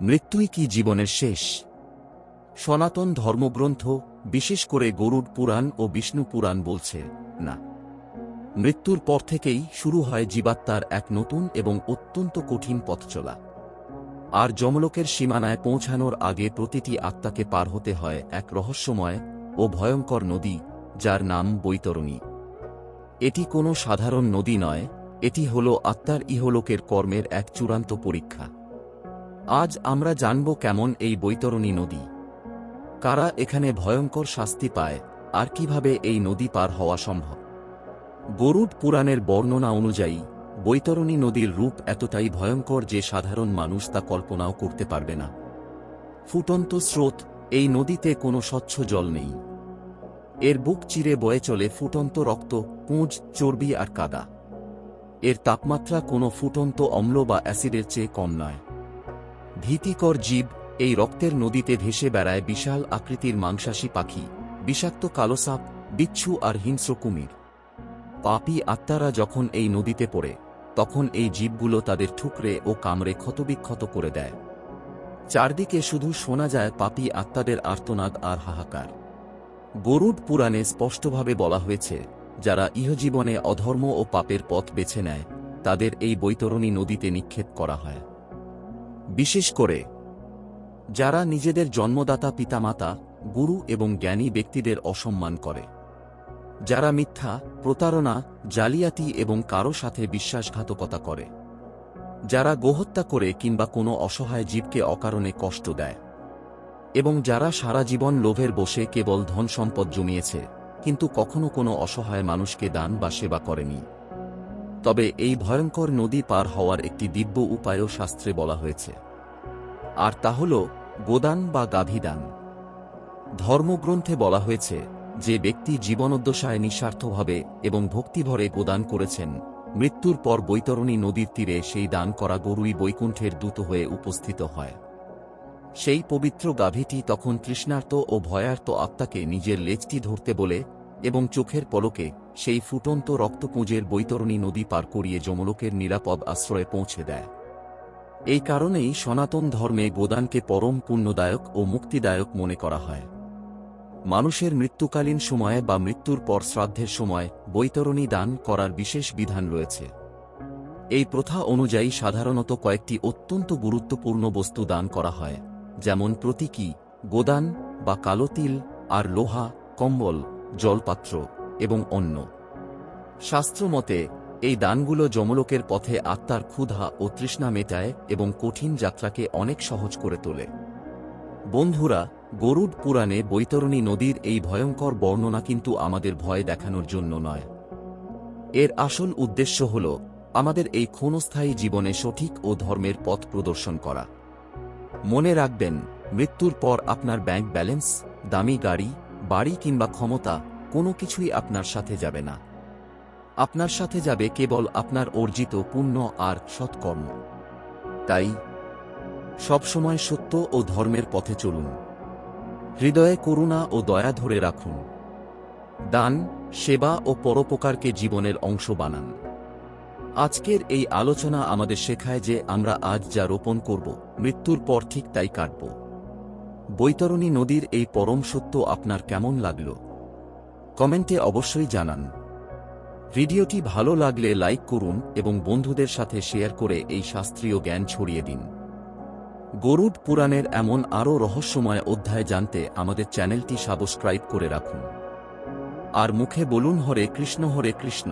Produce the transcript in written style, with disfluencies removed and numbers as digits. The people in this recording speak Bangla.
মৃত্যুই কি জীবনের শেষ? সনাতন ধর্মগ্রন্থ, বিশেষ করে গরুড় পুরাণ ও বিষ্ণু পুরাণ বলছে, না। মৃত্যুর পর থেকেই শুরু হয় জীবাত্মার এক নতুন এবং অত্যন্ত কঠিন পথ চলা। আর যমলোকের সীমানায় পৌঁছানোর আগে প্রতিটি আত্মাকে পার হতে হয় এক রহস্যময় ও ভয়ঙ্কর নদী, যার নাম বৈতরণী। এটি কোনো সাধারণ নদী নয়, এটি হল আত্মার ইহলোকের কর্মের এক চূড়ান্ত পরীক্ষা। আজ আমরা জানব কেমন এই বৈতরণী নদী, কারা এখানে ভয়ঙ্কর শাস্তি পায়, আর কিভাবে এই নদী পার হওয়া সম্ভব। গরুড় পুরাণের বর্ণনা অনুযায়ী বৈতরণী নদীর রূপ এতটাই ভয়ঙ্কর যে সাধারণ মানুষ তা কল্পনাও করতে পারবে না। ফুটন্ত স্রোত, এই নদীতে কোনো স্বচ্ছ জল নেই। এর বুক চিরে বয়ে চলে ফুটন্ত রক্ত, পুঁজ, চর্বি আর কাদা। এর তাপমাত্রা কোনো ফুটন্ত অম্ল বা অ্যাসিডের চেয়ে কম নয়। ভীতিকর জীব, এই রক্তের নদীতে ভেসে বেড়ায় বিশাল আকৃতির মাংসাশী পাখি, বিষাক্ত কালো সাপ, বিচ্ছু আর হিংস্র কুমির। পাপী আত্মারা যখন এই নদীতে পড়ে, তখন এই জীবগুলো তাদের ঠুকরে ও কামড়ে ক্ষতবিক্ষত করে দেয়। চারদিকে শুধু শোনা যায় পাপী আত্মাদের আর্তনাদ আর হাহাকার। গরুড় পুরাণে স্পষ্টভাবে বলা হয়েছে, যারা ইহজীবনে অধর্ম ও পাপের পথ বেছে নেয়, তাদের এই বৈতরণী নদীতে নিক্ষেপ করা হয়। বিশেষ করে যারা নিজেদের জন্মদাতা পিতামাতা, গুরু এবং জ্ঞানী ব্যক্তিদের অসম্মান করে, যারা মিথ্যা, প্রতারণা, জালিয়াতি এবং কারো সাথে বিশ্বাসঘাতকতা করে, যারা গোহত্যা করে কিংবা কোনো অসহায় জীবকে অকারণে কষ্ট দেয়, এবং যারা সারা জীবন লোভের বশে কেবল ধন সম্পদ জমিয়েছে, কিন্তু কখনো কোনো অসহায় মানুষকে দান বা সেবা করেনি। তবে এই ভয়ঙ্কর নদী পার হওয়ার একটি দিব্য উপায়ও শাস্ত্রে বলা হয়েছে, আর তা হল গোদান বা গাভীদান। ধর্মগ্রন্থে বলা হয়েছে, যে ব্যক্তি জীবনোদ্দশায় নিঃস্বার্থভাবে এবং ভক্তিভরে গোদান করেছেন, মৃত্যুর পর বৈতরণী নদীর তীরে সেই দান করা গরুই বৈকুণ্ঠের দূত হয়ে উপস্থিত হয়। সেই পবিত্র গাভীটি তখন তৃষ্ণার্ত ও ভয়ার্ত আত্মাকে নিজের লেজটি ধরতে বলে এবং চোখের পলকে সেই ফুটন্ত রক্তপুঞ্জের বৈতরণী নদী পার করিয়ে যমলোকের নিরাপদ আশ্রয়ে পৌঁছে দেয়। এই কারণেই সনাতন ধর্মে গোদানকে পরম পুণ্যদায়ক ও মুক্তিদায়ক মনে করা হয়। মানুষের মৃত্যুকালীন সময়ে বা মৃত্যুর পর শ্রাদ্ধের সময় বৈতরণী দান করার বিশেষ বিধান রয়েছে। এই প্রথা অনুযায়ী সাধারণত কয়েকটি অত্যন্ত গুরুত্বপূর্ণ বস্তু দান করা হয়, যেমন প্রতীকী, গোদান বা কালো তিল, আর লোহা, কম্বল, জলপাত্র এবং অন্ন। শাস্ত্রমতে এই দানগুলো যমলোকের পথে আত্মার ক্ষুধা ও তৃষ্ণা মেটায় এবং কঠিন যাত্রাকে অনেক সহজ করে তোলে। বন্ধুরা, গরুড় পুরাণে বৈতরণী নদীর এই ভয়ঙ্কর বর্ণনা কিন্তু আমাদের ভয় দেখানোর জন্য নয়। এর আসল উদ্দেশ্য হল আমাদের এই ক্ষণস্থায়ী জীবনে সঠিক ও ধর্মের পথ প্রদর্শন করা। মনে রাখবেন, মৃত্যুর পর আপনার ব্যাংক ব্যালেন্স, দামি গাড়ি, বাড়ি কিংবা ক্ষমতা কোনো কিছুই আপনার সাথে যাবে না। আপনার সাথে যাবে কেবল আপনার অর্জিত পুণ্য আর সৎকর্ম। তাই সবসময় সত্য ও ধর্মের পথে চলুন। হৃদয়ে করুণা ও দয়া ধরে রাখুন। দান, সেবা ও পরোপকারকে জীবনের অংশ বানান। আজকের এই আলোচনা আমাদের শেখায় যে আমরা আজ যা রোপণ করব, মৃত্যুর পর ঠিক তাই কাটব। বৈতরণী নদীর এই পরম সত্য আপনার কেমন লাগল? কমেন্টে অবশ্যই জানান। ভিডিওটি ভালো লাগলে লাইক করুন এবং বন্ধুদের সাথে শেয়ার করে এই শাস্ত্রীয় জ্ঞান ছড়িয়ে দিন। গরুড় পুরাণের এমন আরও রহস্যময় অধ্যায় জানতে আমাদের চ্যানেলটি সাবস্ক্রাইব করে রাখুন। আর মুখে বলুন হরে কৃষ্ণ হরে কৃষ্ণ।